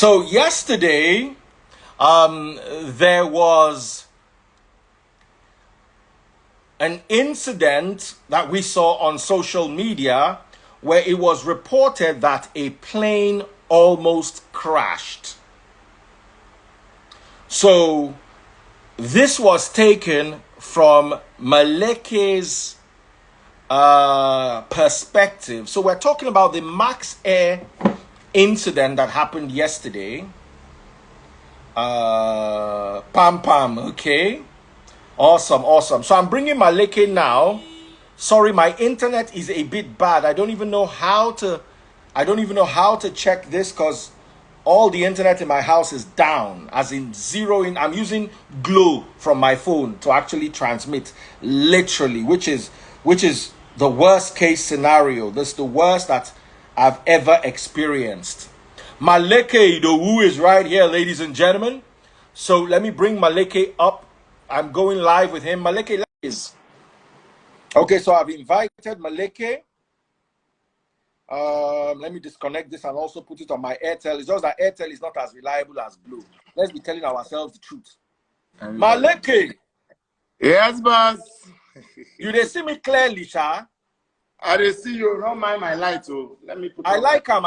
So yesterday, there was an incident that we saw on social media where it was reported that a plane almost crashed. So this was taken from Maleke's perspective. So we're talking about the MaxAir incident that happened yesterday. Okay. Awesome. So I'm bringing Maleke now. Sorry, my internet is a bit bad. I don't even know how to check this because all the internet in my house is down, as in zeroing. I'm using Glow from my phone to actually transmit, literally, which is the worst case scenario. This is the worst that I've ever experienced. Maleke Idowu is right here, ladies and gentlemen. So let me bring Maleke up. I'm going live with him. Maleke is. Okay, so I've invited Maleke. Let me disconnect this and also put it on my Airtel. It's just that Airtel is not as reliable as Blue. Let's be telling ourselves the truth. Maleke. Yes, boss. You see me clearly, Sha? I see you. Don't mind my light, oh. Let me put. I like him.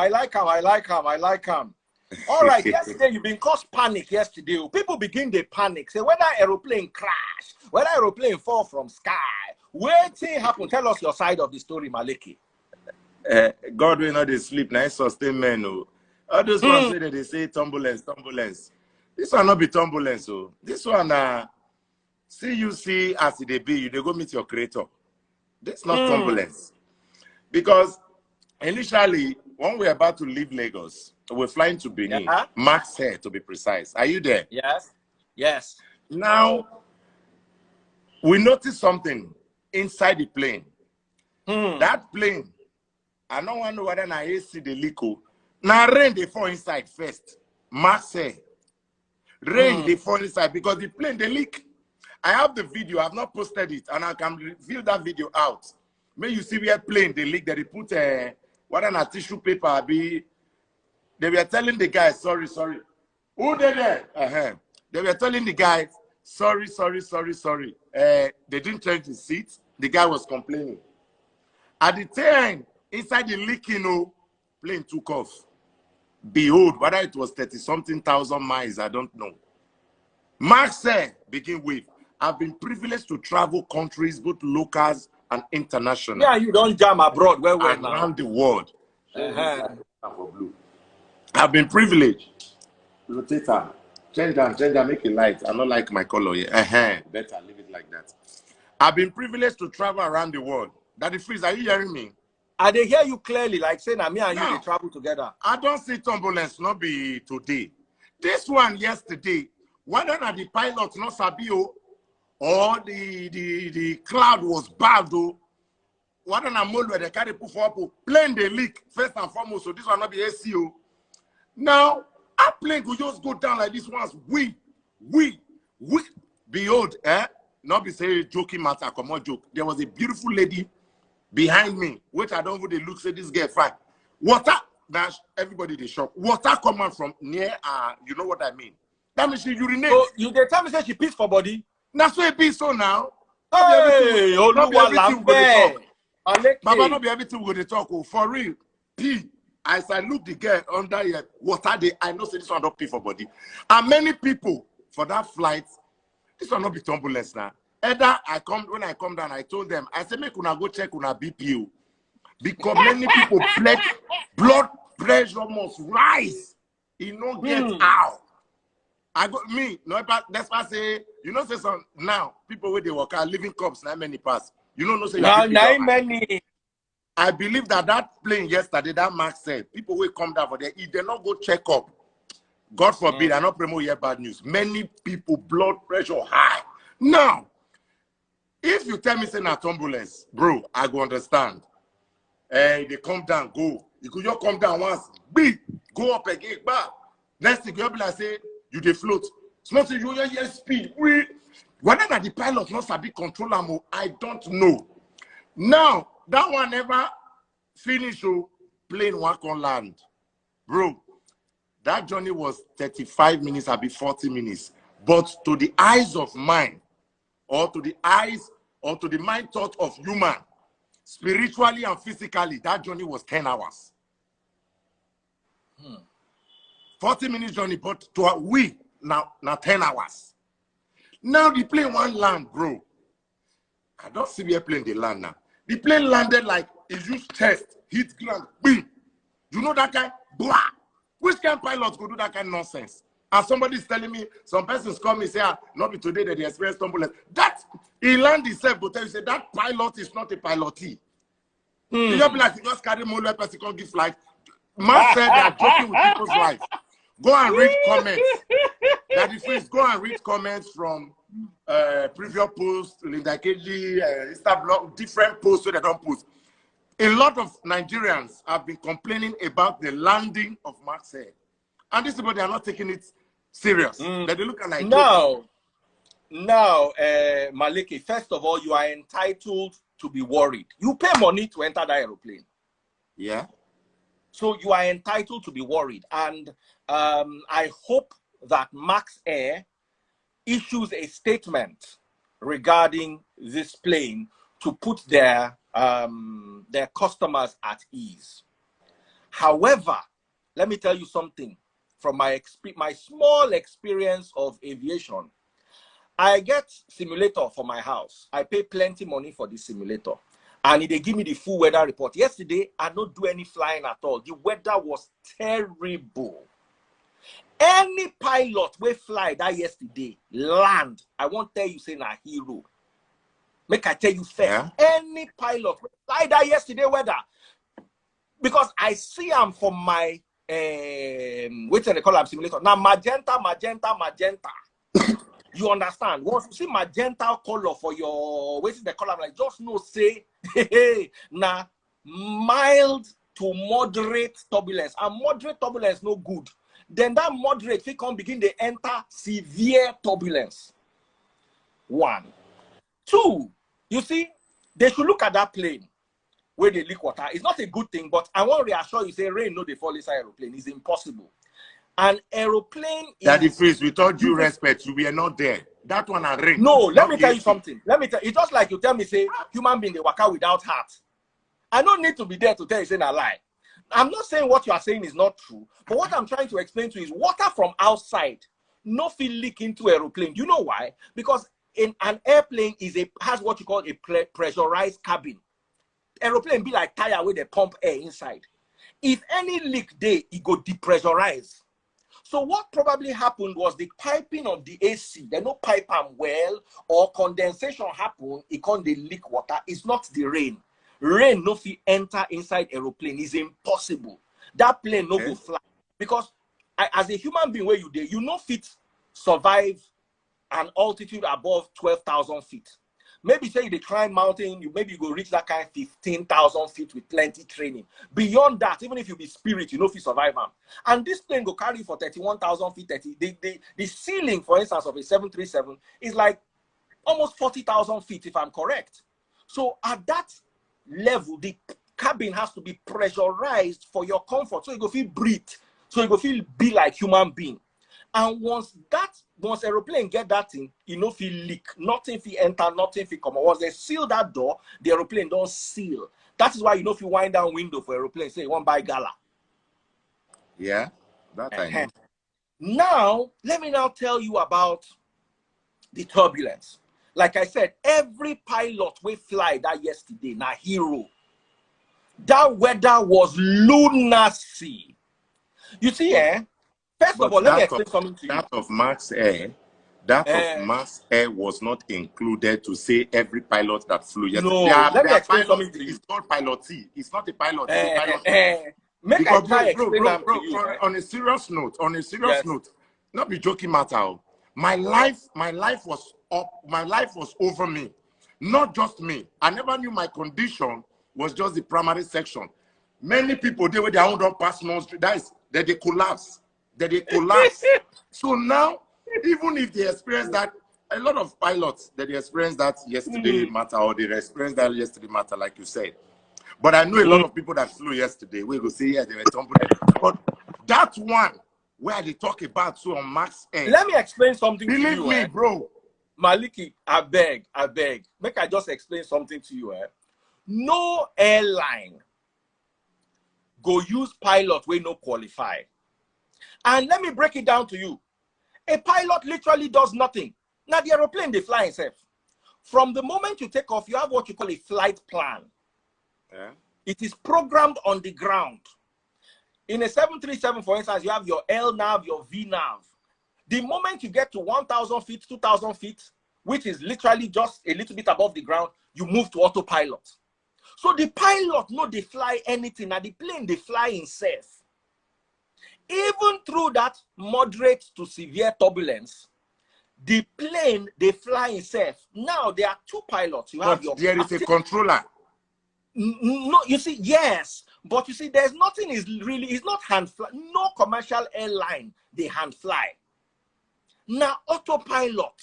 All right, yesterday you've been caused panic yesterday. People begin to panic. Say whether aeroplane crash, whether aeroplane fall from sky. Waiting happen. Tell us your side of the story, Maleke. God will not sleep. Nice sustain men. Oh. All those ones say that they say turbulence. This one not be turbulence. Oh. This one see you see as it be. You they go meet your creator. This not turbulence. Because initially, when we're about to leave Lagos, we're flying to Benin, MaxAir to be precise. Are you there? Yes. Now, we noticed something inside the plane. That plane, I don't want to know whether I see the leak. Now, rain, they fall inside first. MaxAir. Rain, they fall inside because the plane, they leak. I have the video. I have not posted it, and I can reveal that video out. May you see where plane, they leak, that they put a tissue paper be. They were telling the guy, sorry. Who did that? They were telling the guy, sorry. They didn't change the seat. The guy was complaining. At the time, inside the leaking, plane took off. Behold, whether it was 30-something thousand miles, I don't know. MaxAir begin with. I've been privileged to travel countries, both locals and international. Yeah, you don't jam abroad. Where we're around the world. I've been privileged. Rotator. Change down, make it light. I don't like my color here. Better leave it like that. I've been privileged to travel around the world. Daddy Freeze, are you hearing me? I they hear you clearly, like saying me and you they travel together. I don't see turbulence, not be today. This one yesterday, whether not the pilot not Sabio or the cloud was bad though. Whether not mold where they carry put for plane they leak first and foremost. So this will not be ACO. Now, our plane could just go down like this once. We. Behold, not be saying joking matter, come on joke. There was a beautiful lady behind me, which I don't really look, say this girl fine. Water, now everybody they shock. Water coming from near, you know what I mean? That means she urinate. So you they tell me say she piss for body? That's why it be so now. Hey, not be everything we go to talk. Baba, not Maleke. be everything we go to talk. Oh, for real. Pee. As I look the girl under here, water they I know say this one don't pee for body. And many people for that flight, this one not be turbulence now. Either when I come down, I told them, I said, make una go check una BPO. Because many people blood pressure must rise. It no get out. I got me, no, that's why I say, you know, say some now, people where they work are living cups, not many pass. You know, no say Now, many. I believe that plane yesterday, that Max said, people will come down for there. If they not go check up, God forbid, I not promote here bad news. Many people, blood pressure high. Now, if you tell me say na turbulence, bro, I go understand. They come down, go. You could just come down once, big, go up again, back. Next thing you be like say, you dey float. It's not say you hear speed. Whether that the pilot not sabi control am, I don't know. Now, that one never finish, plane one can land. Bro, that journey was 35 minutes, I'll be 40 minutes. But to the eyes of mind, or to the eyes, or to the mind thought of human, spiritually and physically, that journey was 10 hours. 40 minutes journey, but to we, now 10 hours. Now the plane one land, bro. I don't see where plane they land now. The plane landed like it used chest, hit ground, boom. You know that kind? Blah. Which kind of pilots go do that kind of nonsense? And somebody's telling me, some persons come and say, not be today that they experience turbulence. That, he land himself, but tell you, say, that pilot is not a pilotee. You just be like, you just carry more like person can't give flight. Man said they are joking with people's life. Go and read comments. That is please go and read comments from previous posts, Linda KG, Instablog, different posts so they don't post. A lot of Nigerians have been complaining about the landing of MaxAir. And this is what they are not taking it serious. They look at like now, Maleke, first of all, you are entitled to be worried. You pay money to enter that aeroplane. Yeah. So you are entitled to be worried. And I hope that MaxAir issues a statement regarding this plane to put their customers at ease. However, let me tell you something from my small experience of aviation. I get simulator for my house. I pay plenty money for this simulator. And they give me the full weather report. Yesterday, I don't do any flying at all. The weather was terrible. Any pilot will fly that yesterday, land, I won't tell you say na hero. Make I tell you first. Yeah. Any pilot will fly that yesterday weather. Because I see them from my, what they call them simulator. Now, magenta. You understand? Once you see magenta color for your, what is the color? Like, just know, say, hey, now, mild to moderate turbulence. And moderate turbulence no good. Then that moderate, if you can begin to enter severe turbulence. 1. 2, you see, they should look at that plane where they leak water. It's not a good thing, but I want to reassure you, say, rain, no, they fall inside aeroplane. It's impossible. An aeroplane is... Daddy Freeze, with all due respect, we are not there. That one are rain. No, let me tell you something. Let me tell you, it's just like you tell me, say, human being, they work out without heart. I don't need to be there to tell you, say, a lie. I'm not saying what you are saying is not true, but what I'm trying to explain to you is water from outside, no feel leak into aeroplane. You know why? Because in an airplane has what you call a pressurized cabin. Aeroplane be like tire where they pump air inside. If any leak there, it go depressurize. So what probably happened was the piping of the AC, they no pipe them well, or condensation happen, it can't leak water. It's not the rain. Rain no fit enter inside aeroplane. It's impossible. That plane no go fly. Because as a human being where you there, you no fit survive an altitude above 12,000 feet. Maybe say you climb mountain, maybe you go reach that kind of 15,000 feet with plenty training. Beyond that, even if you be spirit, you know if you survive them. And this plane go carry for 31,000 feet. The ceiling, for instance, of a 737 is like almost 40,000 feet, if I'm correct. So at that level, the cabin has to be pressurized for your comfort. So you go feel breathe. So you go feel be like human being. And once aeroplane get that thing, you know feel leak. Nothing feel enter, nothing feel come. Once they seal that door, the aeroplane don't seal. That is why you know if you wind down window for aeroplane, say you want buy gala. Yeah, that I know. Now, let me now tell you about the turbulence. Like I said, every pilot will fly that yesterday, na hero. That weather was lunacy. You see, first of all, let me explain something to you. That of MaxAir, was not included to say every pilot that flew yesterday. No, let me explain something to you. It's called pilotee. It's not a pilot. It's a pilot. Because, bro, on a serious note, not be joking matter. My life was up. My life was over me. Not just me. I never knew my condition was just the primary section. Many people, they were their own don't pass no street. That is that they collapse. So now, even if they experience that, a lot of pilots that they experienced that yesterday matter, or they experienced that yesterday matter, like you said. But I know a lot of people that flew yesterday. We go say, yeah, they were tumbling. But that one, where they talk about so on MaxAir. Let me explain something to Believe you. me, bro. Maleke, I beg. Make I just explain something to you. No airline go use pilot where no qualify. And let me break it down to you. A pilot literally does nothing. Now the aeroplane, they fly itself. From the moment you take off, you have what you call a flight plan. Yeah. It is programmed on the ground. In a 737, for instance, you have your L nav, your V nav. The moment you get to 1,000 feet, 2,000 feet, which is literally just a little bit above the ground, you move to autopilot. So the pilot, no, they fly anything. Now the plane, they fly in safe. Even through that moderate to severe turbulence, the plane, they fly in safe. Now there are two pilots. You have your there is a controller. No, you see, yes, but you see, there's nothing is really, it's not hand fly. No commercial airline, they hand fly. Now, autopilot.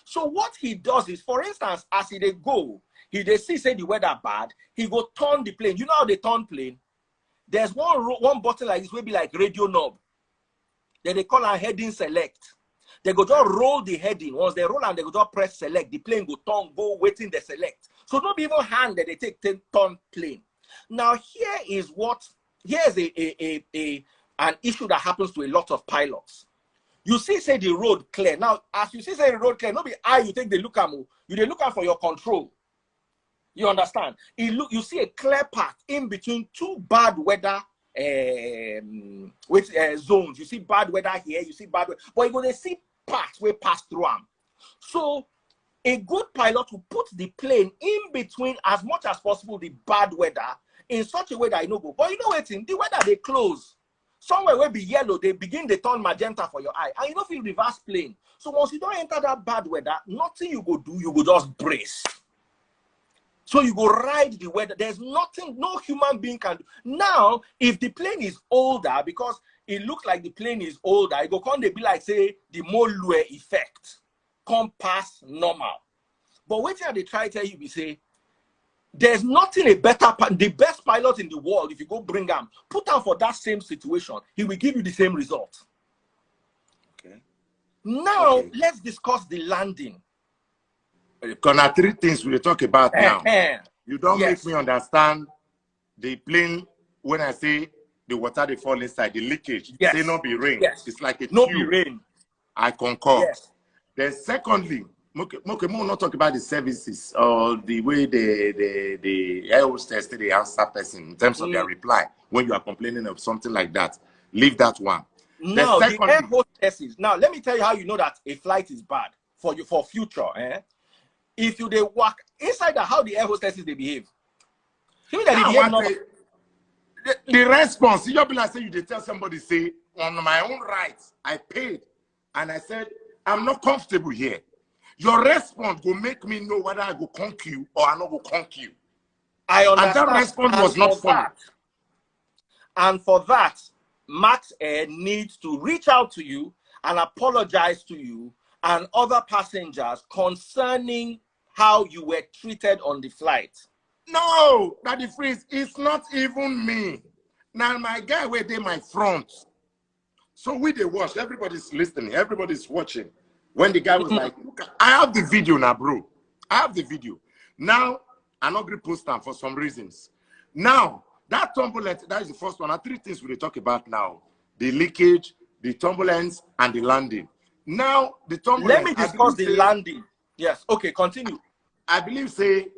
So what he does is, for instance, as he they go, he they see say the weather bad, he go turn the plane. You know how they turn plane? There's one button like this, will be like radio knob. Then they call a heading select. They go just roll the heading. Once they roll and they go just press select, the plane go turn, go waiting the select. So not even hand that they take turn plane. Now here's an issue that happens to a lot of pilots. You see, say the road clear. Now, as you see, say the road clear, not be eye, you take the look at you they look for your control. You understand? You see a clear path in between two bad weather zones. You see bad weather here, you see bad weather, but you're gonna see paths where pass through them. So a good pilot will put the plane in between as much as possible the bad weather in such a way that you know go. But you know what? The weather they close. Somewhere will be yellow, they begin to turn magenta for your eye. And you don't feel reverse plane. So once you don't enter that bad weather, nothing you go do, you go just brace. So you go ride the weather. There's nothing, no human being can do. Now, if the plane is older, because it looks like the plane is older, it go come they be like, say, the Molue effect. Come past normal. But wait till they try to tell you, we say, there's nothing a better, the best pilot in the world, if you go bring him, put him for that same situation, he will give you the same result. Okay. Now, let's discuss the landing. Because there are three things we talk about now. You don't make me understand the plane when I say the water they fall inside, the leakage. Yes. Say not be rain. Yes. It's like a no tube. be rain. I concur. Yes. Then secondly, we'll not talk about the services or the way the air hostess they answer person in terms of their reply when you are complaining of something like that. Leave that one. Now, the air hostesses. Now, let me tell you how you know that a flight is bad for you for future. If you they work inside how the air hostesses they behave. The response, you be like say you tell somebody say on my own rights I paid, and I said I'm not comfortable here. Your response will make me know whether I go conk you or I not go conk you. I understand. And that response was not funny. And for that, MaxAir needs to reach out to you and apologize to you and other passengers concerning how you were treated on the flight. No, that the freeze, it's not even me. Now my guy were there my front. So we they watch, everybody's listening, everybody's watching. When the guy was like, look, I have the video now, bro. I have the video. Now, I'm not going to post them for some reasons. Now, that turbulence, that is the first one. There are three things we talk about now. The leakage, the turbulence, and the landing. Now, the turbulence. Let me discuss the landing. Yes, okay, continue. I believe, say,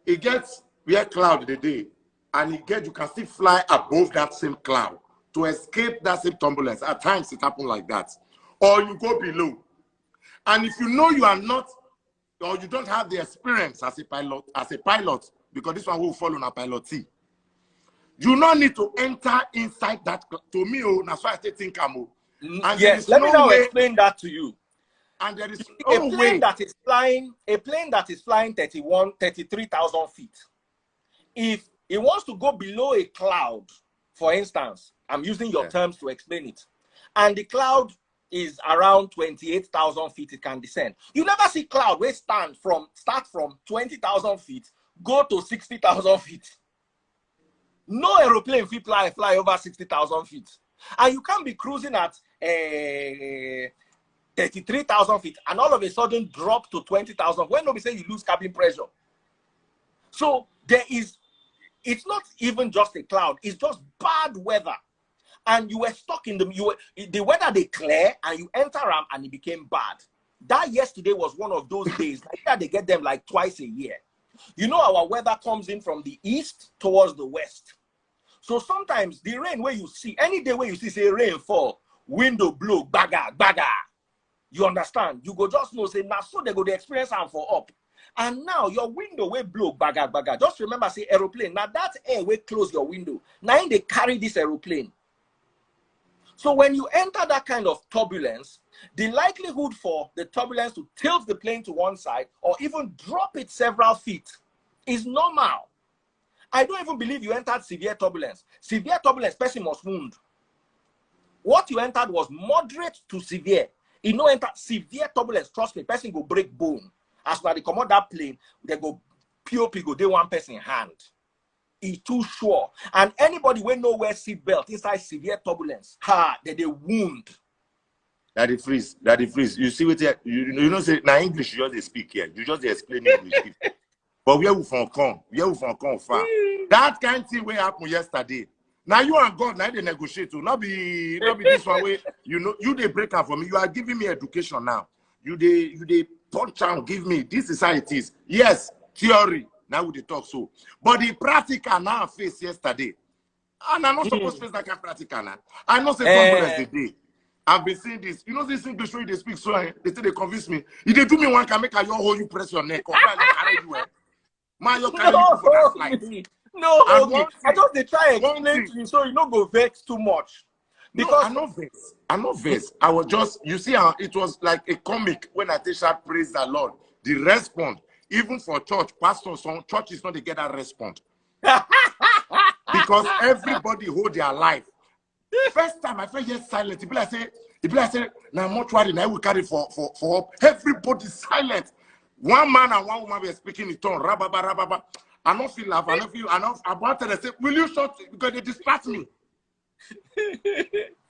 it gets where cloud the day, and you can still fly above that same cloud to escape that same turbulence. At times, it happens like that. Or you go below. And if you know you are not, or you don't have the experience as a pilot, because this one will fall on a pilot T, you not need to enter inside that. To me, that's why I think I'm. Yes, let me now explain that to you. And there is a plane that is flying 33,000 feet. If it wants to go below a cloud, for instance, I'm using your terms to explain it, and the cloud is around 28,000 feet, it can descend. You never see cloud where start from 20,000 feet, go to 60,000 feet. No aeroplane fly over 60,000 feet. And you can't be cruising at 33,000 feet and all of a sudden drop to 20,000 when nobody say you lose cabin pressure. So it's not even just a cloud, it's just bad weather. And you were stuck in the weather they clear and you enter them and it became bad. That yesterday was one of those days. Like they get them like twice a year. You know, our weather comes in from the east towards the west. So sometimes the rain where you see, any day where you see say rain fall, window blow, baga, baga. You understand? You go just know, say, now so they go the experience and for up. And now your window will blow, baga, baga. Just remember, say, aeroplane. Now that air will close your window. Now they carry this aeroplane. So when you enter that kind of turbulence, the likelihood for the turbulence to tilt the plane to one side or even drop it several feet is normal. I don't even believe you entered severe turbulence. Severe turbulence, person must wound. What you entered was moderate to severe. You know, enter severe turbulence, trust me, person go break bone. As now they come out that plane, they go POP go, they one person hand. It's too sure. And anybody will know where seatbelt inside severe turbulence, they wound. That is freeze. That is freeze. You see what you know say now English you just speak here. You just explain English. But where we from come? Where we from come far? That kind of thing where happened yesterday. Now you and God now they negotiate to not be this one way. You know you they break up for me. You are giving me education now. You they punch out give me this is how it is. Yes, theory. Now we talk so. But the practical now I face yesterday. And I'm not supposed to face that kind of practical now. I know say turbulence the day. I've been seeing this. You know this English way they speak so they say they convince me. If they do me one can make a your hold you press your neck or carry you. Man, you carry you for that flight. No, I just they try to explain to you so you don't go vex too much. Because no, I'm not vex. I was just, you see how it was like a comic when I take that praise the Lord. The response, even for church, pastors, some churches not they get that response. Because everybody hold their life. First time I felt just silent. People I say, now much worry now we carry for everybody silent. One man and one woman were speaking in tongue. Rababa, rababa. I don't feel laugh. I don't feel. I wanted to say, will you shut? Because they distract me.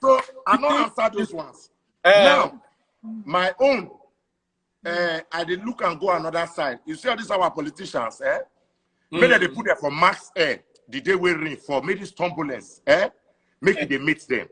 So I don't answer those ones. Now, my own. I did look and go another side. You see how these our politicians, Maybe they put there for MaxAir. The day we rain for maybe turbulence, Make they meet them.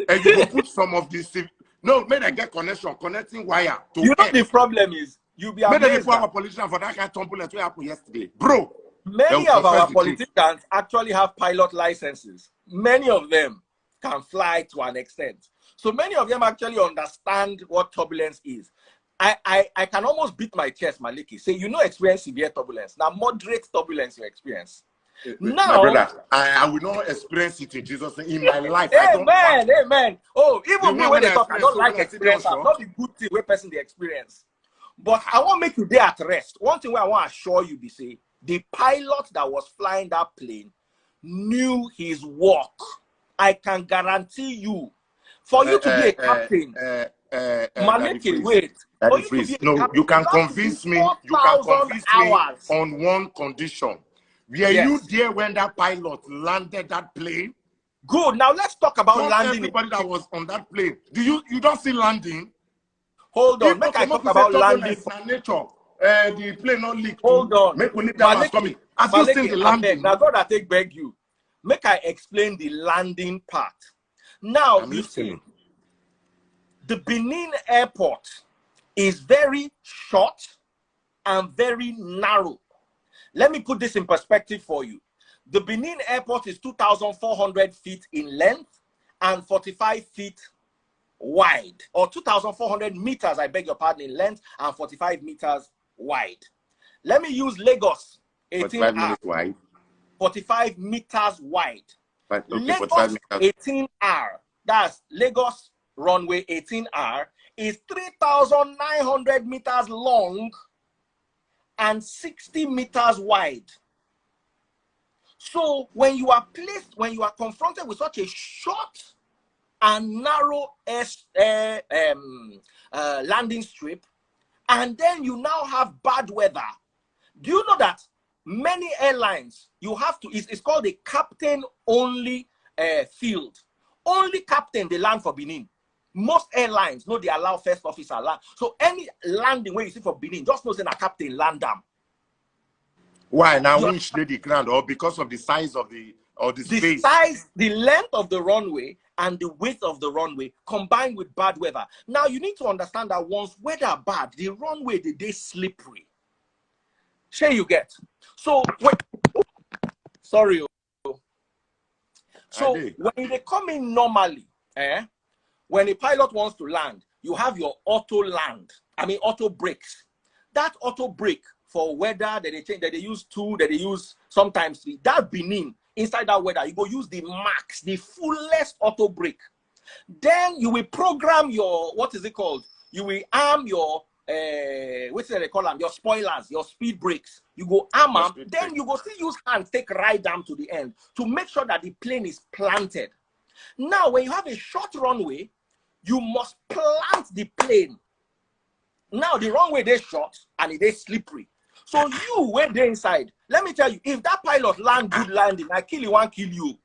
And you will put some of these. No, maybe they get connecting wire to. You know the problem is you'll be amazed. Maybe they put our politicians for that kind of turbulence. What happened yesterday, bro? Many of our politicians actually have pilot licenses. Many of them can fly to an extent. So many of them actually understand what turbulence is. I can almost beat my chest, Maleke. Say, you know, experience severe turbulence. Now, moderate turbulence you experience. Now, my brother, I will not experience it in Jesus' name in my life. Amen, amen. Oh, even me when they talk, I don't like experience. Not the good thing where person they experience. But I want to make you there at rest. One thing where I want to assure you, be say, the pilot that was flying that plane knew his work. I can guarantee you. For you to be a captain, Maleke, wait. No, you can convince me. You can convince me on one condition. Were you there when that pilot landed that plane? Good. Now let's talk about landing. Everybody that was on that plane. You don't see landing? Hold on. Make I talk about landing. Nature. The plane not leak. Hold on. Make we leave that was coming. As you seen the landing. Now God, I take beg you. Make I explain the landing part. Now you see, the Benin airport is very short and very narrow. Let me put this in perspective for you. The Benin airport is 2,400 feet in length and 45 feet wide, or 2,400 meters, I beg your pardon, in length and 45 meters wide. Let me use Lagos, 18R, 45 meters wide. But, okay, Lagos 18R, that's Lagos runway 18R, is 3,900 meters long and 60 meters wide. So when you are confronted with such a short and narrow landing strip, and then you now have bad weather, do you know that many airlines, you have to, it's called a captain only field. Only captain they land for Benin. Most airlines know they allow first officer land. So any landing where you see for Benin, just know say a captain land them. Why now? Which lay the ground, or because of the size of the space? The size, the length of the runway, and the width of the runway combined with bad weather. Now you need to understand that once weather bad, the runway they slippery. Sure you get. So wait, sorry. So when they come in normally, when a pilot wants to land, you have your auto brakes. That auto brake for weather that they change, that they use 2, that they use sometimes 3. That Benin, inside that weather, you go use the max, the fullest auto brake. Then you will program your, what is it called? You will arm your, what do they call them? Your spoilers, your speed brakes. You go arm them, then you go still use hand, take right down to the end to make sure that the plane is planted. Now, when you have a short runway, you must plant the plane. Now, the runway they short and it is slippery. So you went there inside. Let me tell you, if that pilot land good landing, I kill you, one kill you.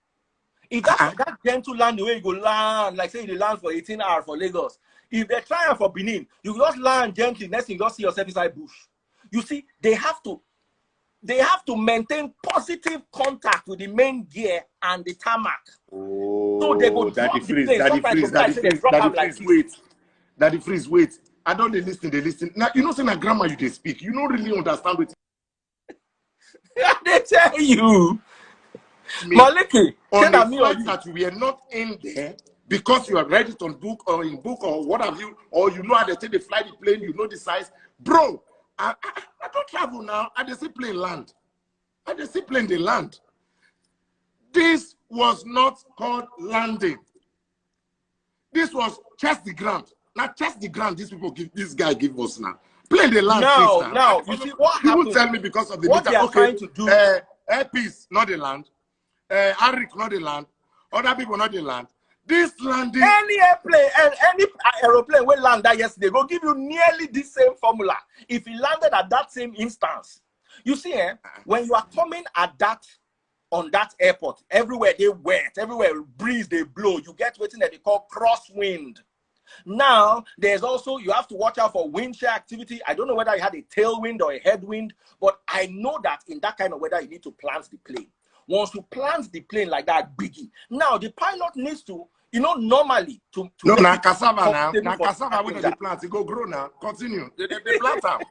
If that gentle landing where you go land, like say you land for 18 hours for Lagos, if they're trying for Benin, you just land gently, next thing you just see yourself inside bush. You see, they have to maintain positive contact with the main gear and the tarmac. Oh, so they go that drop the plane. That the freeze, wait. I don't they listen. Now you know say na grammar you they speak. You don't really understand what they tell you. Maleke, on the flight that we are not in there because you are ready to book or in book or what have you, or you know how they take the fly the plane, you know the size. Bro, I don't travel now. I just see plane land. I just see plane they land. This was not called landing. This was chest the ground. Now chest the ground. These people this guy give us now. Plane the land. Now you see what people happened, tell me because of the what meter. they are Okay, trying to do. Airpiece not the land. Arik not the land. Other people not the land. This landing. Any airplane and any aeroplane will land that yesterday will give you nearly the same formula. If he landed at that same instance, you see, when you are coming at that on that airport, everywhere they wet, everywhere breeze they blow, you get what they call crosswind. Now there's also you have to watch out for wind shear activity. I don't know whether you had a tailwind or a headwind, but I know that in that kind of weather you need to plant the plane. Once you plant the plane like that, biggie. Now the pilot needs to, normally to no, now cassava now. Now cassava when they plant, it go grow now. Continue. They plant out.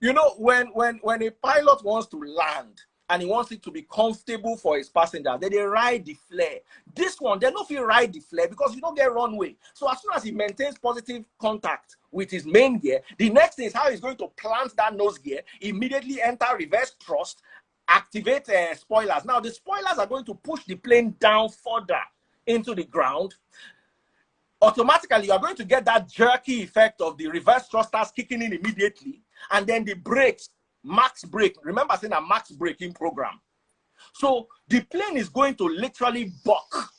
When a pilot wants to land and he wants it to be comfortable for his passenger, then they ride the flare. This one, they don't feel ride the flare because you don't get runway. So as soon as he maintains positive contact with his main gear, the next thing is how he's going to plant that nose gear, immediately enter reverse thrust, activate spoilers. Now the spoilers are going to push the plane down further into the ground. Automatically you are going to get that jerky effect of the reverse thrusters kicking in immediately, and then the brakes, max brake. Remember saying a max braking program. So the plane is going to literally buck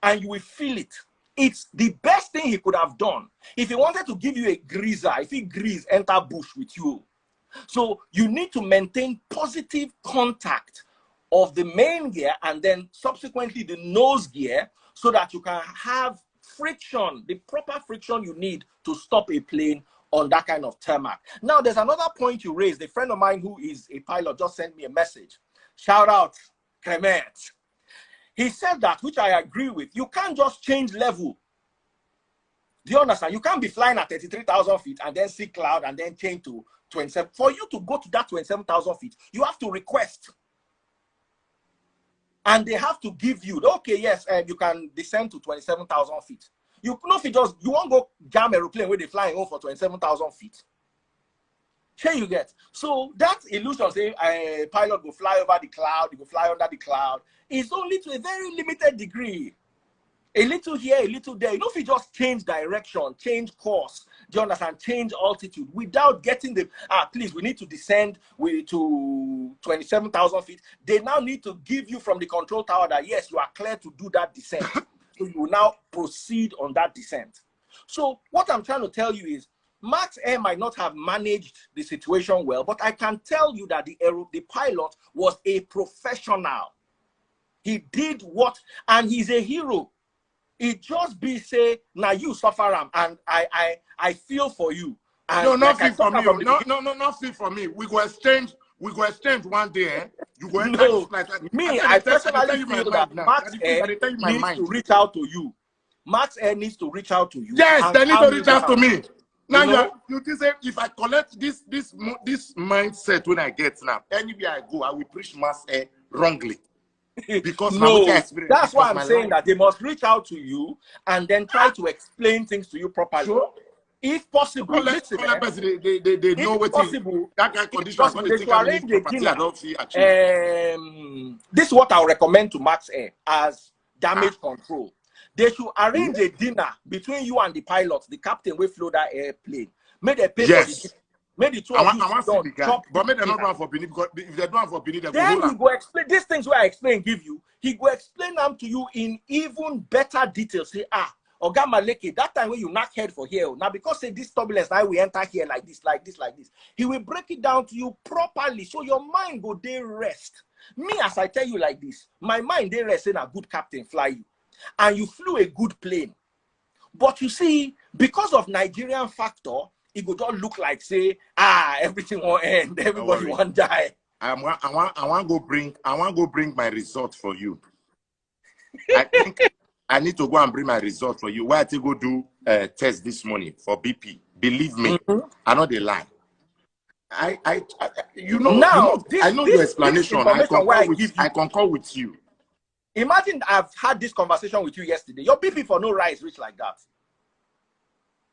and you will feel it. It's the best thing he could have done. If he wanted to give you a greaser, if he grease, enter bush with you. So you need to maintain positive contact of the main gear and then subsequently the nose gear so that you can have friction, the proper friction you need to stop a plane on that kind of tarmac. Now, there's another point you raised. A friend of mine who is a pilot just sent me a message. Shout out, Clement. He said that, which I agree with. You can't just change level. Do you understand? You can't be flying at 33,000 feet and then see cloud and then change to 27. For you to go to that 27,000 feet, you have to request. And they have to give you, okay, yes, you can descend to 27,000 feet. You know, if you won't go jam aeroplane where they flying home for 27,000 feet. Here you get. So that illusion, say a pilot will fly over the cloud, he will fly under the cloud, is only to a very limited degree. A little here, a little there. You know, if you just change direction, change course, do you understand? Change altitude without getting the, please, we need to descend to 27,000 feet. They now need to give you from the control tower that, yes, you are clear to do that descent. So you will now proceed on that descent. So what I'm trying to tell you is, MaxAir might not have managed the situation well, but I can tell you that the pilot was a professional. He did what, and he's a hero. It just be say now you suffer am, and I feel for you. And No, not like feel for me. Not feel for me. We go exchange one day. Eh? You go enter no, this place. me, I personally you my feel that mind now. MaxAir Tell you my needs mind. to reach out to you. MaxAir needs to reach out to you. Yes, they need to reach out to me. Now you say if I collect this mindset when I get now, anywhere I go, I will preach MaxAir wrongly. Because no, that's why I'm saying that they must reach out to you and then try to explain things to you properly. Sure. If possible, listen, they know what possible, that kind of condition. They should arrange a dinner. This is what I'll recommend to MaxAir as damage control. They should arrange a dinner between you and the pilot, the captain will flew that airplane. May they pay for the dinner. Maybe two of you chop. But maybe they don't run for Benin, because if they don't run for Benin, they then he go explain these things where I explain, give you. He go explain them to you in even better detail. Say, Oga Maleke, that time when you knock head for here, now because say this turbulence, now we enter here like this. He will break it down to you properly, so your mind go there rest. Me, as I tell you like this, my mind there rest saying a good captain fly you, and you flew a good plane. But you see, because of Nigerian factor, it would all look like say, everything will end, everybody won't die. I want go bring my result for you. I think I need to go and bring my result for you. Why I to go do test this morning for BP? Believe me, I know they lie. I know your explanation. I concur with you. Imagine I've had this conversation with you yesterday. Your BP for no rise reach like that.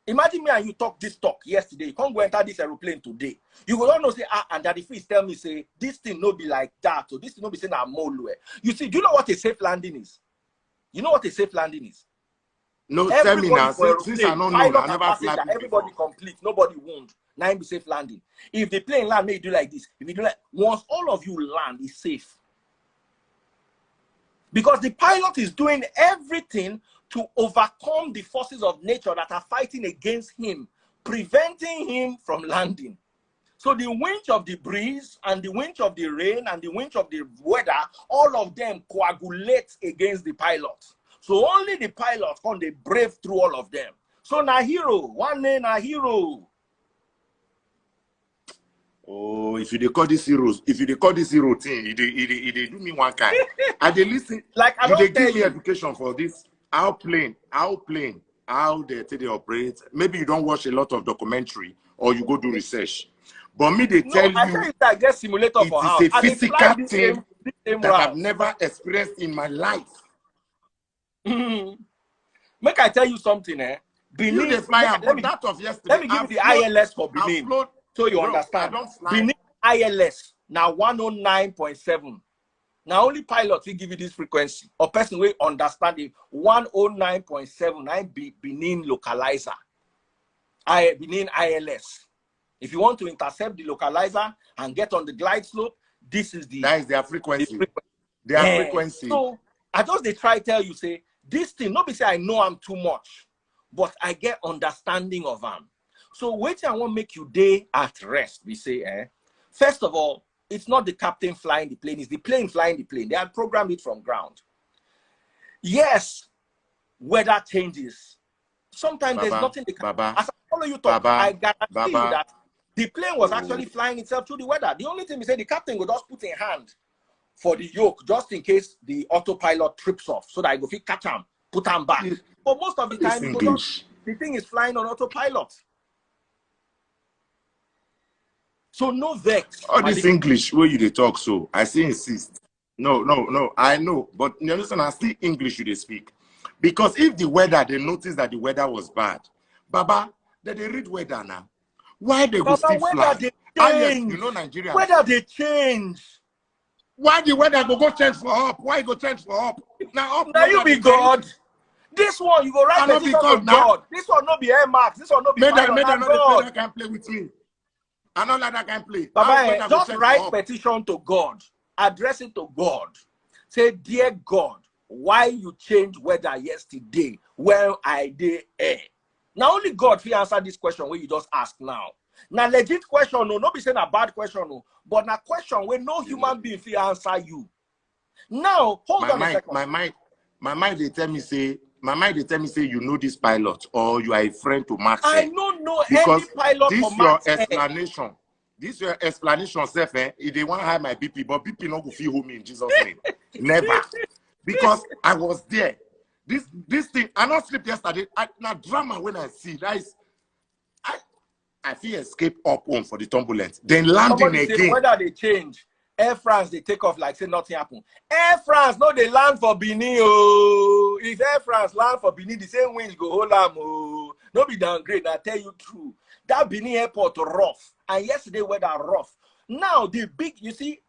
Imagine me and you talk this talk yesterday. You can't go enter this aeroplane today. You will not know say, and Daddy Freeze tell me say this thing no be like that, or this thing no be saying I'm more. You see, do you know what a safe landing is? You know what a safe landing is? No, tell me now. Since I don't know, I never fly. Everybody complete, nobody wound. Now it be safe landing. If the plane land, may do like this. If you do like once all of you land, is safe. Because the pilot is doing everything to overcome the forces of nature that are fighting against him, preventing him from landing. So the winch of the breeze and the winch of the rain and the winch of the weather, all of them coagulate against the pilot. So only the pilot can they brave through all of them. So na hero, one name na hero. Oh, if you call this heroes, if you call this hero thing, it do me one kind. I dey listen. Like I don't give me education for this. How they operate. Maybe you don't watch a lot of documentary or you go do research. But me, they tell you, I get simulator for house. It's a physical thing that I've never experienced in my life. Make I tell you something, Benin, you the fly out, but that of yesterday. Let me give you the ILS for Benin, so you understand. Benin ILS now 109.7. Now only pilots will give you this frequency, or person will understand it. 109.7. I be Benin localizer. Benin ILS. If you want to intercept the localizer and get on the glide slope, this is that is their frequency. Their frequency. So I just they try tell you say this thing. Nobody say I know I'm too much, but I get understanding of them. So wait, I want make you day at rest. We say, first of all, it's not the captain flying the plane, it's the plane flying the plane. They had programmed it from ground. Yes, weather changes. Sometimes there's nothing they can. As I follow you talk, I guarantee you that the plane was actually flying itself through the weather. The only thing we say, the captain would just put in hand for the yoke, just in case the autopilot trips off, so that I go catch him, put him back. But most of the time, the thing is flying on autopilot. So no vex. All this English where you they talk so, I still insist. No, I know. But you understand, I still English you they speak. Because if the weather, they notice that the weather was bad. Baba, they read weather now. Why they go still fly? Yes, you know Nigeria. Weather they change. Why the weather go change for up? Why go change for up? Now you be God. This one, you go write petition to God. This one not be Air Max. This one not be God. Can play with me. I know that I can play. Baba, just write petition to God. Address it to God. Say, dear God, why you change weather yesterday when I did air? Now only God will answer this question where you just ask now. Now legit question, no be saying a bad question, no, but a question where no human being will answer you. Now hold on a second. My mind they tell me say my mind they tell me say you know this pilot or you are a friend to MaxAir. I don't know because any pilot this for your MaxAir. explanation. This your explanation, self. If they want to hide my BP, but BP not go feel me in Jesus' name. Never, because I was there. This thing, I not sleep yesterday. Now drama when I see that is, I feel escape up home for the turbulence. Then landing Somebody again. say whether they change. Air France, they take off like say nothing happened. Air France, no, they land for Benin. Oh, if Air France land for Benin, the same winds go hold them. Oh, no be downgrade. I tell you true. That Benin airport rough, and yesterday weather rough. Now the big, you see,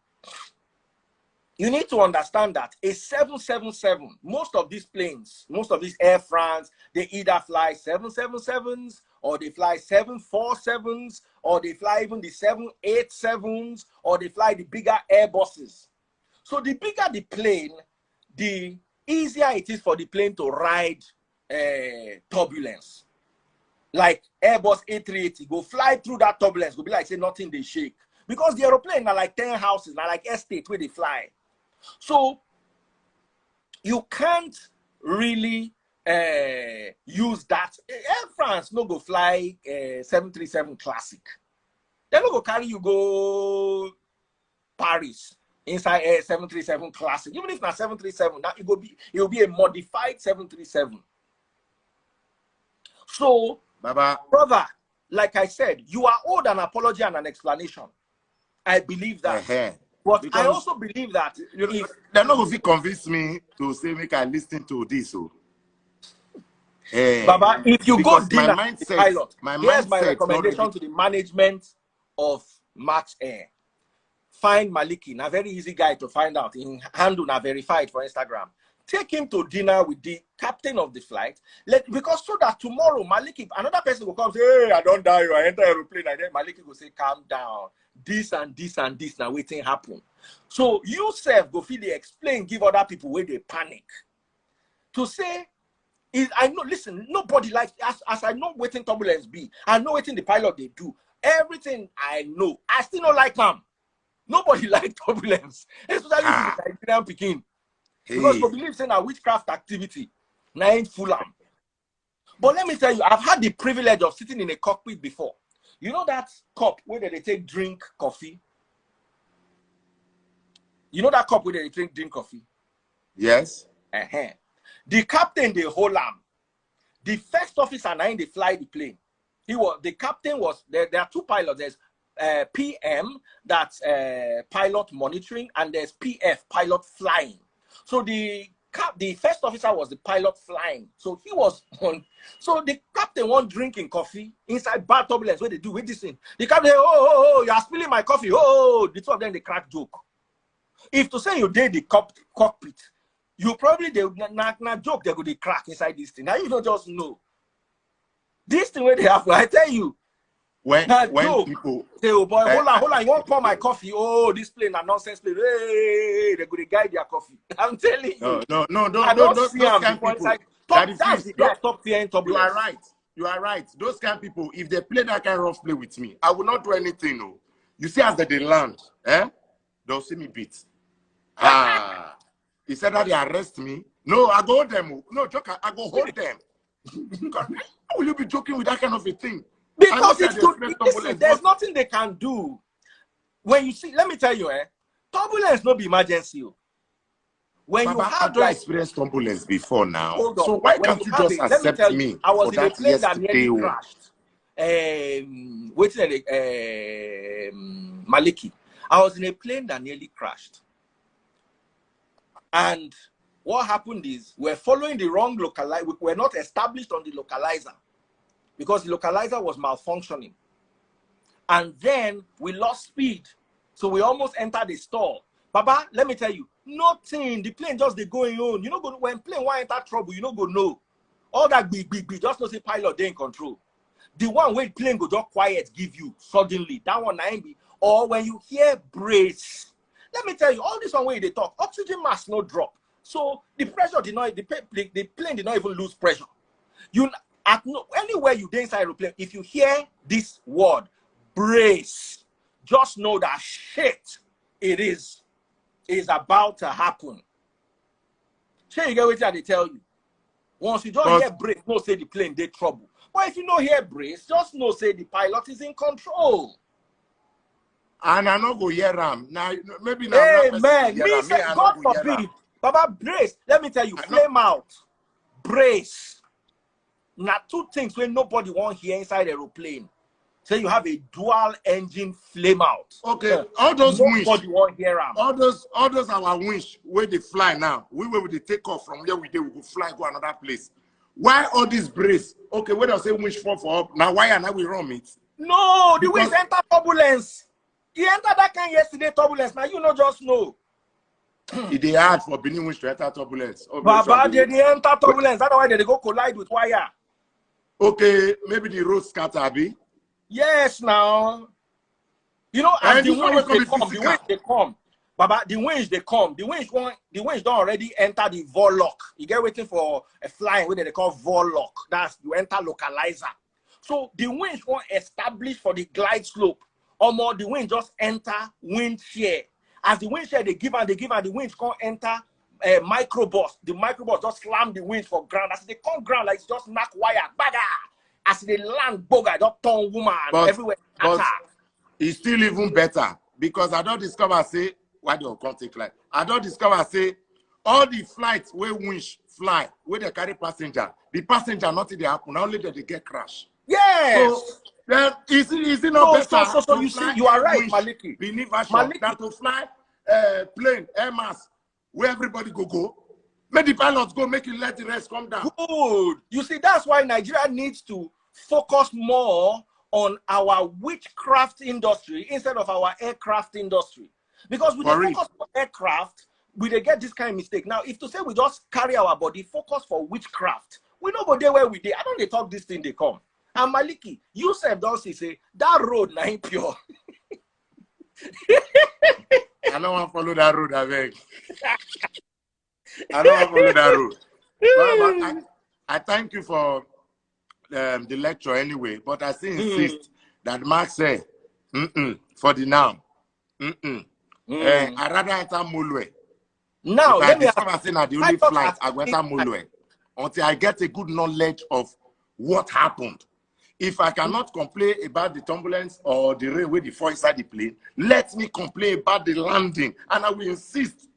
you need to understand that a 777, most of these planes, most of these Air France, they either fly 777s or they fly 747s or they fly even the 787s or they fly the bigger Airbuses. So the bigger the plane, the easier it is for the plane to ride turbulence. Like Airbus A380, go fly through that turbulence, go be like say nothing they shake. Because the aeroplane are like 10 houses, are like estate where they fly. So you can't really use that. Air France no go fly 737 Classic. They no go carry you go Paris inside a 737 Classic. Even if not 737, now it will be a modified 737. So, Baba, brother, like I said, you are owed an apology and an explanation. I believe that. But because I also believe that if they're not going to convince me to say make I listen to this. So. Baba, if you go dinner my mindset, pilot, here's my mindset recommendation to the management of MaxAir. Find Maleke, a very easy guy to find out. In handle na verified for Instagram. Take him to dinner with the captain of the flight. Because so that tomorrow Maleke, another person will come say, hey, I don't die, I enter aeroplane, and then Maleke will say, calm down. This and this and this now waiting happen. So you self go feel they explain, give other people where they panic. To say, I know, listen, nobody likes, as I know waiting turbulence be, I know waiting the pilot they do. Everything I know, I still don't like them. Nobody like turbulence, especially if it's Nigerian Peking. Because for believe saying a witchcraft activity, now ain't full am. But let me tell you, I've had the privilege of sitting in a cockpit before. You know that cup where they take drink coffee? You know that cup where they drink coffee? Yes. The captain, they hold am. The first officer now they fly the plane. The captain was there. There are two pilots. There's PM, that's pilot monitoring, and there's PF, pilot flying. So the first officer was the pilot flying. So he was on. So the captain was drinking coffee inside bad turbulence. What they do with this thing? The captain, oh, you are spilling my coffee. Oh, the two of them they crack joke. If to say you did the cockpit, you probably they not joke. They go they crack inside this thing. Now you don't just know this thing where they have. I tell you. When people say, oh boy, hold on, you won't pour my coffee. Oh, this plane a nonsense plane. Hey, they're going to guide their coffee. I'm telling you. No, those kind of people. That's the day I stop fearing turbulence. You are right. Those kind of people, if they play that kind of rough play with me, I will not do anything. No. You see, as they land, they'll see me beat. He said that they arrest me. No, I go hold them. No, joke, I go hold them. How will you be joking with that kind of a thing? Because listen, there's nothing they can do. When you see, let me tell you, turbulence no be emergency. When Baba, you have I experienced turbulence before now, so why can't you just accept me? I was in a plane that nearly crashed. Maleke. I was in a plane that nearly crashed. And what happened is we're following the wrong localizer. We're not established on the localizer because the localizer was malfunctioning. And then we lost speed. So we almost entered the stall. Baba, let me tell you, nothing. The plane just they going on. You know, when plane want enter trouble, you know go know. All that big, just know say pilot they in control. The one where plane go just quiet give you suddenly. That one ain't be. Or when you hear brace. Let me tell you, all this one way they talk, oxygen mask no drop. So the pressure did not, the plane did not even lose pressure. Anywhere you dey inside aeroplane, if you hear this word, brace, just know that shit is about to happen. Sure, you get what they tell you. Once you don't hear brace, no say the plane they trouble. But if you don't hear brace, just know say the pilot is in control. And I not go hear him. Now maybe now Hey that man, me say, God forbid. Baba, brace. Let me tell you, flame out, brace. Now two things when nobody won't hear inside aeroplane. Say you have a dual engine flame out. Okay, all those winch. Nobody won't hear them. All those our winch where they fly now. We will take off from where we go fly go another place. Why all this brace? Okay, when I say winch fall for up, now why and now we run it? No, the winch enter turbulence. He entered that kind yesterday turbulence. Now you know just know. It is hard for Benin winch to enter turbulence. Baba, they enter turbulence. That's why they go collide with wire. Okay, maybe the road scatter, Abi. Yes, now. You know, as the winch they come. Baba, the winch they come. The winch don't already enter the vol lock. You get waiting for a flying where they call vol lock. That's you enter localizer. So the winch won't establish for the glide slope. Or more, the winch just enter wind shear. As the wind shear they give and the winch can't enter microbus. The microbus just slam the winch for ground. As they come ground, like it's just knock wire. Baga! As they land boga, just turn woman everywhere. But it's still even better because I don't discover say why do you can't take like I don't discover say all the flights where winch fly where they carry passenger, the passenger nothing they happen, only that they get crash. Yes. So then is it not better? So you see, you are right, Maleke. That to fly plane, air mass, where everybody go. Make the pilots go, make it let the rest come down. Good. You see, that's why Nigeria needs to focus more on our witchcraft industry instead of our aircraft industry. Because with the focus on aircraft, we get this kind of mistake. Now, if to say we just carry our body, focus for witchcraft, we know go there where we did. I don't they talk this thing they come. And Maleke, you said don't say that road na impure. I don't want to follow that road, I beg. I don't want to follow that road. But I thank you for the lecture anyway, but I still insist that MaxAir, for the now, I rather enter Mulwe. Now, if I discover saying that the only flight I go enter Mulwe until I get a good knowledge of what happened. If I cannot complain about the turbulence or the rain with the fall inside the plane, let me complain about the landing, and I will insist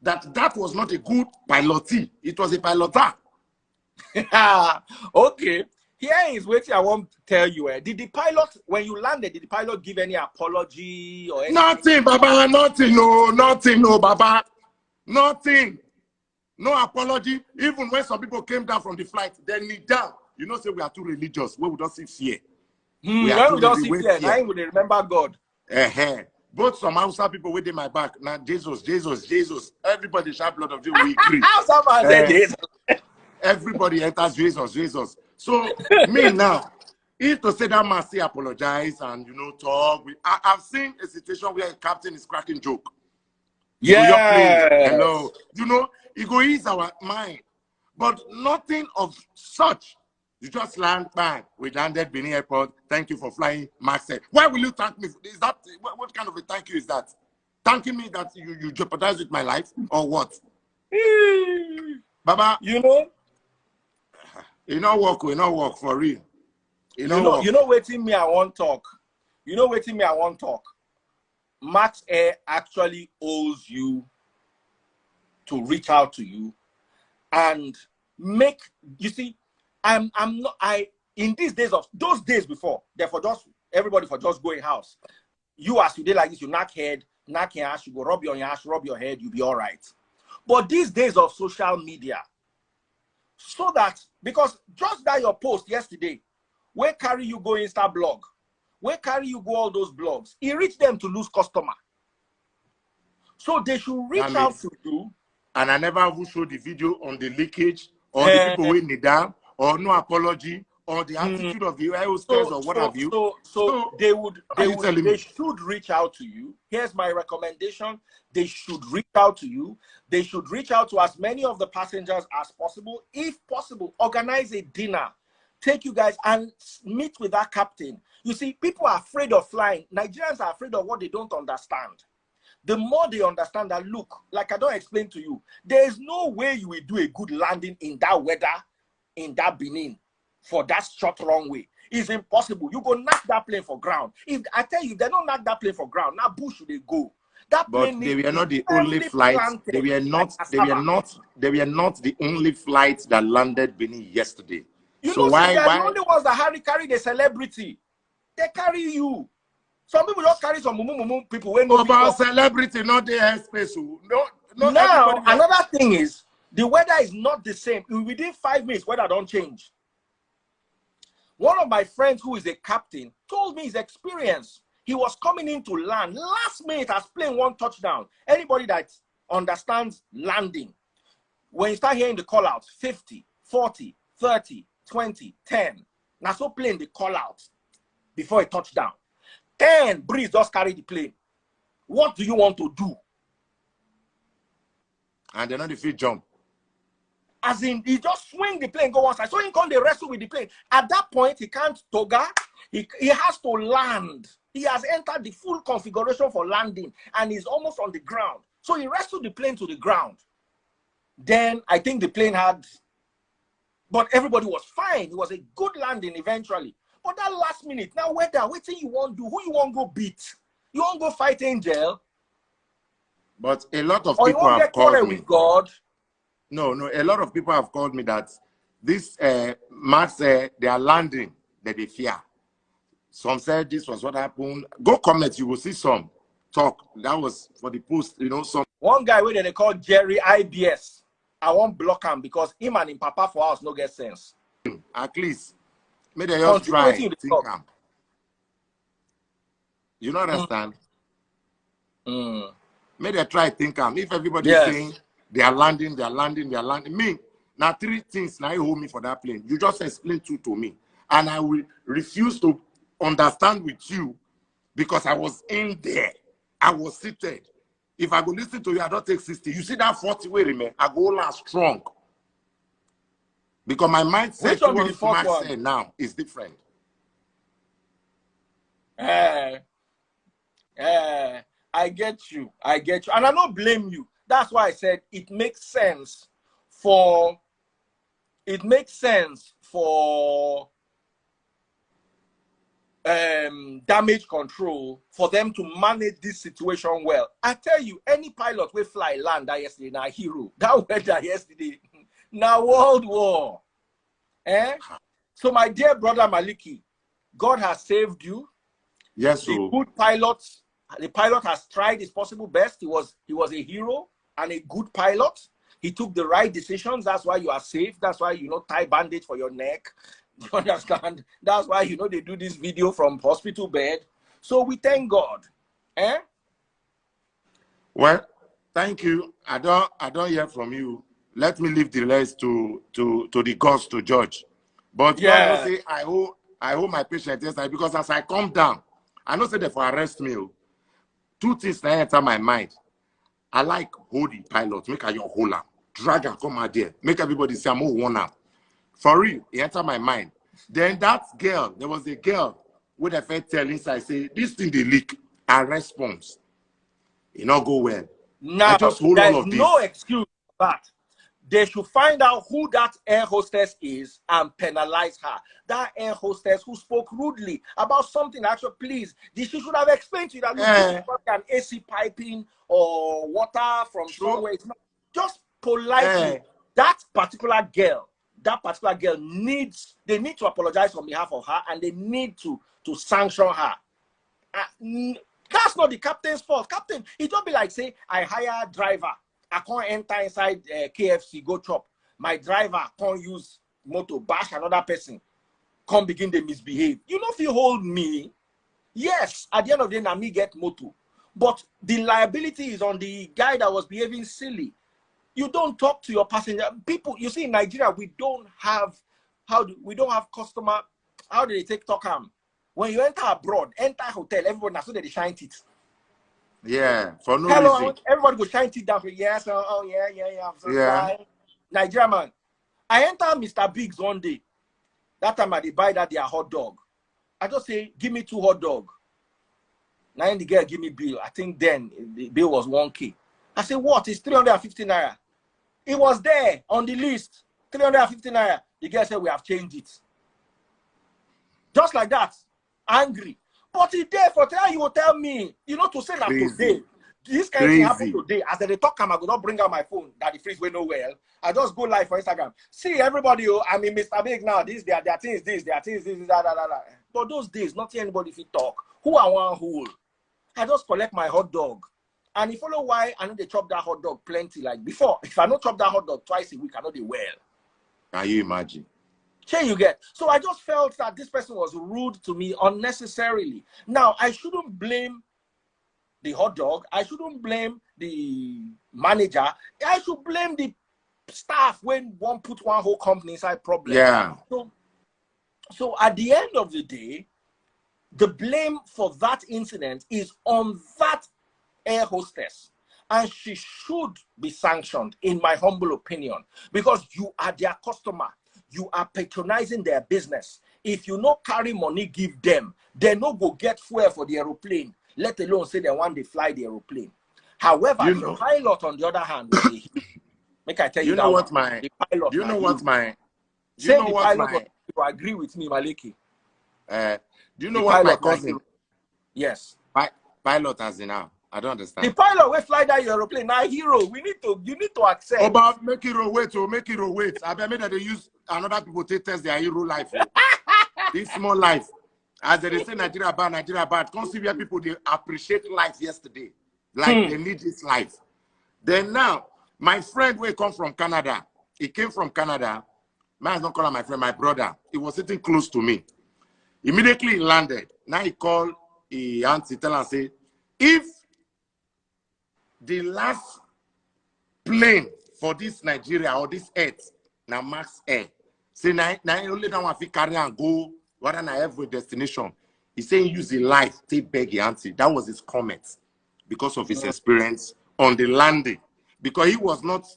that was not a good pilotee. It was a piloter. Okay. Here is what I want to tell you. Did the pilot, when you landed, did the pilot give any apology or anything? Nothing, Baba. Nothing, no, Baba. Nothing. No apology. Even when some people came down from the flight, they kneel down. You know, say we are too religious. Where we don't see fear. We don't see fear. Now we remember God. Both some Hausa people within my back. Now, Jesus. Everybody shout blood of Jesus. We agree. Someone said Jesus. Everybody enters Jesus. So, me now, if to say that man say apologize and, talk. I've seen a situation where a captain is cracking joke. Yeah. Hello. It go ease our mind. But nothing of such. You just land, bang. We landed Benin Airport. Thank you for flying MaxAir. Why will you thank me? Is that what kind of a thank you is that? Thanking me that you jeopardize with my life or what? Baba, you know work for real. You know waiting me I won't talk. MaxAir actually owes you to reach out to you and make in these days of those days before, therefore just everybody for just going house. You as you did like this, you knock head, knock your ass, you go rub your ass, rub your head, you'll be all right. But these days of social media, so that because just that your post yesterday, where carry you go Insta blog, where carry you go all those blogs, it reached them to lose customer. So they should reach out to you. And I never will show the video on the leakage or the people waiting down. Or no apology, or the attitude of the aerospace, or what have you. So they should reach out to you. Here's my recommendation. They should reach out to you. They should reach out to as many of the passengers as possible. If possible, organize a dinner. Take you guys and meet with that captain. You see, people are afraid of flying. Nigerians are afraid of what they don't understand. the more they understand that, look, like I don't explain to you, there is no way you will do a good landing in that weather, in that Benin, for that short runway. It's impossible. You go knock that plane for ground. If I tell you, they don't knock that plane for ground, now bush should they go. That plane But they were not the only flights. They were not. They were not. They were not the only flights that landed Benin yesterday. You so know, why? they are the only ones that carry the celebrity. They carry you. Some people don't carry some mumu people. When about celebrity, not the airspace. No. Now another thing is the weather is not the same. Within 5 minutes, weather don't change. One of my friends who is a captain told me his experience. He was coming into land. Last minute, as playing one touchdown. Anybody that understands landing, when you start hearing the call outs, 50, 40, 30, 20, 10. Now so playing the call out before a touchdown. 10, breeze just carry the plane. What do you want to do? And they're not the field jump. As in, he just swing the plane, go one side. So he can't wrestle with the plane. At that point, he can't toga. He has to land. He has entered the full configuration for landing and he's almost on the ground. So he wrestled the plane to the ground. Then I think the plane had, but everybody was fine. It was a good landing eventually. But that last minute, now weather, waiting you want to do, who you want to go beat? You want to go fight Angel? But a lot of or people have called me. With God? No, a lot of people have called me that this MaxAir, they are landing, that they fear. Some said this was what happened. Go comment, you will see some talk. That was for the post, you know. Some one guy where they call Jerry IBS. I won't block him because him and him papa for us no get sense. At least, may they just try think him. You don't understand? May they try think him. If everybody is saying they are landing, me, now 3 things now you hold me for that plane. You just explain 2 to me. And I will refuse to understand with you because I was in there. I was seated. If I go listen to you, I don't take 60. You see that 40 way, remember? I go last strong. Because my mindset towards MaxAir now is different. I get you. And I don't blame you. That's why I said it makes sense for damage control for them to manage this situation well. I tell you, any pilot will fly land that yesterday, now hero. That weather yesterday, now World War. So my dear brother Maleke, God has saved you. Yes, the good pilots. The pilot has tried his possible best. He was a hero and a good pilot. He took the right decisions. That's why you are safe. That's why tie bandage for your neck. You understand? That's why they do this video from hospital bed. So we thank God. Well, thank you. I don't hear from you. Let me leave the rest to the gods to judge. But yeah, say I hold my patience yesterday because as I come down, I know say they for arrest me. 2 things that enter my mind. I like holding pilot, make a your holder, drag and come out there, make everybody say I'm one up. For real, it entered my mind. Then that girl, there was a girl with a fair tell inside, say, this thing they leak, and response. It not go well. Now, I just hold all of this. No excuse for that. They should find out who that air hostess is and penalize her. That air hostess who spoke rudely about something, actually, please, she should have explained to you that this is not an AC piping or water from somewhere. It's not. Just politely, that particular girl needs, they need to apologize on behalf of her and they need to sanction her. That's not the captain's fault. Captain, it don't be like, say, I hire a driver. I can't enter inside KFC, go chop. My driver can't use motor, bash another person. Can't begin to misbehave. You know if you hold me, yes, at the end of the day, now me get motor. But the liability is on the guy that was behaving silly. You don't talk to your passenger. People, you see, in Nigeria, we don't have customer. How do they take talk? When you enter abroad, enter hotel, everyone has so they shine teeth. Yeah, for no reason. Everybody go shine teeth down for yes, yeah. So Nigeria man. I enter Mr. Biggs one day. That time I buy that their hot dog. I just say, give me 2 hot dog. Now the girl give me bill. I think then the bill was 1K. I said, what? It's 350 naira. It was there on the list. 350 naira. The girl said, we have changed it. Just like that. Angry. But he there for tell you will tell me, you know, to say that today. This kind of thing happened today. As they talk, I go not bring out my phone that the freeze way no well. I just go live for Instagram. See everybody, I'm in Mr. Big now. This, their things, their things, this, that. But those days, not anybody if you talk. Who I want who? I just collect my hot dog. And you follow why I know they chop that hot dog plenty. Like before, if I don't chop that hot dog twice a week, I know they well. Can you imagine? Here you get. So I just felt that this person was rude to me unnecessarily. Now, I shouldn't blame the hot dog. I shouldn't blame the manager. I should blame the staff when one put one whole company inside problem. Yeah. So at the end of the day, the blame for that incident is on that air hostess. And she should be sanctioned, in my humble opinion, because you are their customer. You are patronizing their business. If you not carry money, give them. They no go get fuel for the aeroplane, let alone say they want to fly the aeroplane. However, the pilot, on the other hand, make I tell you, know what my, pilot, you know what my, you agree with me, Maleke. Do you know what my cousin? Yes. Pilot as in now. I don't understand. The pilot will fly that aeroplane. Now, hero, you need to accept. About make hero wait. I bet that they use another people to test their hero life. This small life. As they say Nigeria bad. Come see where people they appreciate life yesterday. Like they need this life. Then now, my friend will come from Canada. He came from Canada. Man, don't call him my friend, my brother. He was sitting close to me. Immediately he landed. Now he called his auntie, tell and say, if the last plane for this Nigeria or this earth, now MaxAir, say now only that one fit carry and go, what than every destination. He saying use the life, take beg your auntie. That was his comment because of his experience on the landing. Because he was not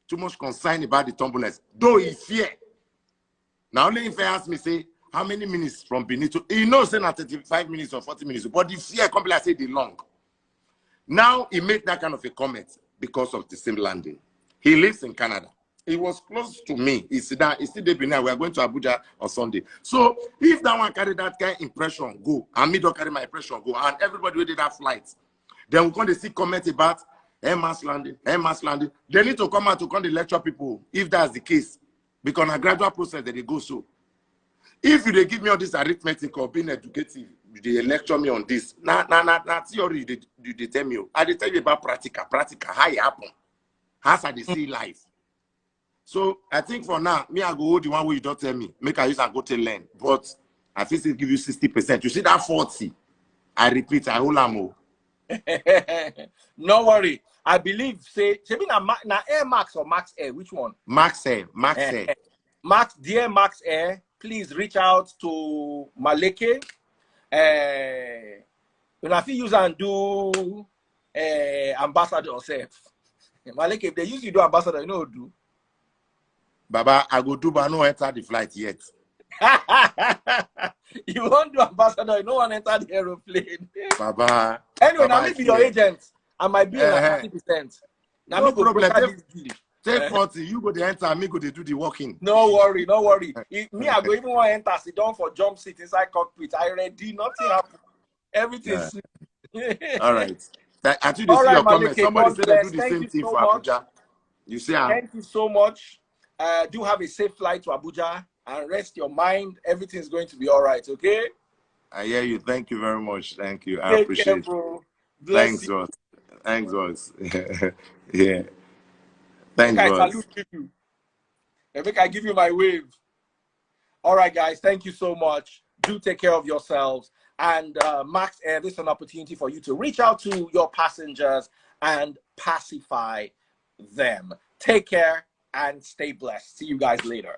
too much concerned about the turbulence, though he fear. Now only if he ask me, say, how many minutes from Benin to, he knows say not 35 minutes or 40 minutes, but the fear completely say the long. Now he made that kind of a comment because of the same landing. He lives in Canada. He was close to me. He said that he still there Benin. We are going to Abuja on Sunday. So if that one carry that kind of impression, go. And me don't carry my impression, go. And everybody who did that flight. Then we're going to see comment about mass landing. They need to come out to come to lecture people if that's the case. Because on a gradual process that they go so. If you they give me all this arithmetic or being educative, they lecture me on this. Now theory they tell me. I they tell you about practical, how it happen. How they see life. So I think for now, me I go hold the one way you don't tell me. Make I use and go to learn. But I think it give you 60%. You see that 40. I repeat, I hold am. No worry. I believe say na Air Max or MaxAir. Which one? MaxAir. Dear MaxAir, please reach out to Maleke. When I feel use and do ambassador yourself. Maleke, if they use you do ambassador, you know what do. Baba, I go do, but I no enter the flight yet. You won't do ambassador, you don't want to enter the aeroplane. Baba. Anyway, now me be your agent. I might be like 30%. Now no me go problem. Take 40, you go to enter, me go to do the walking. No worry. Me, I go even want to enter, sit down for jump seat inside cockpit. I ready, nothing happen. Everything's all right. I think you see your comment. Somebody said they do the same thing for Abuja. You see, thank you so much. Do have a safe flight to Abuja and rest your mind. Everything's going to be all right, okay? I hear you. Thank you very much. Thank you. I appreciate it. Thanks, Ross. Thanks, Ross. Yeah. Thanks, Ross. I salute you. I give you my wave. All right, guys. Thank you so much. Do take care of yourselves. And MaxAir, this is an opportunity for you to reach out to your passengers and pacify them. Take care and stay blessed. See you guys later.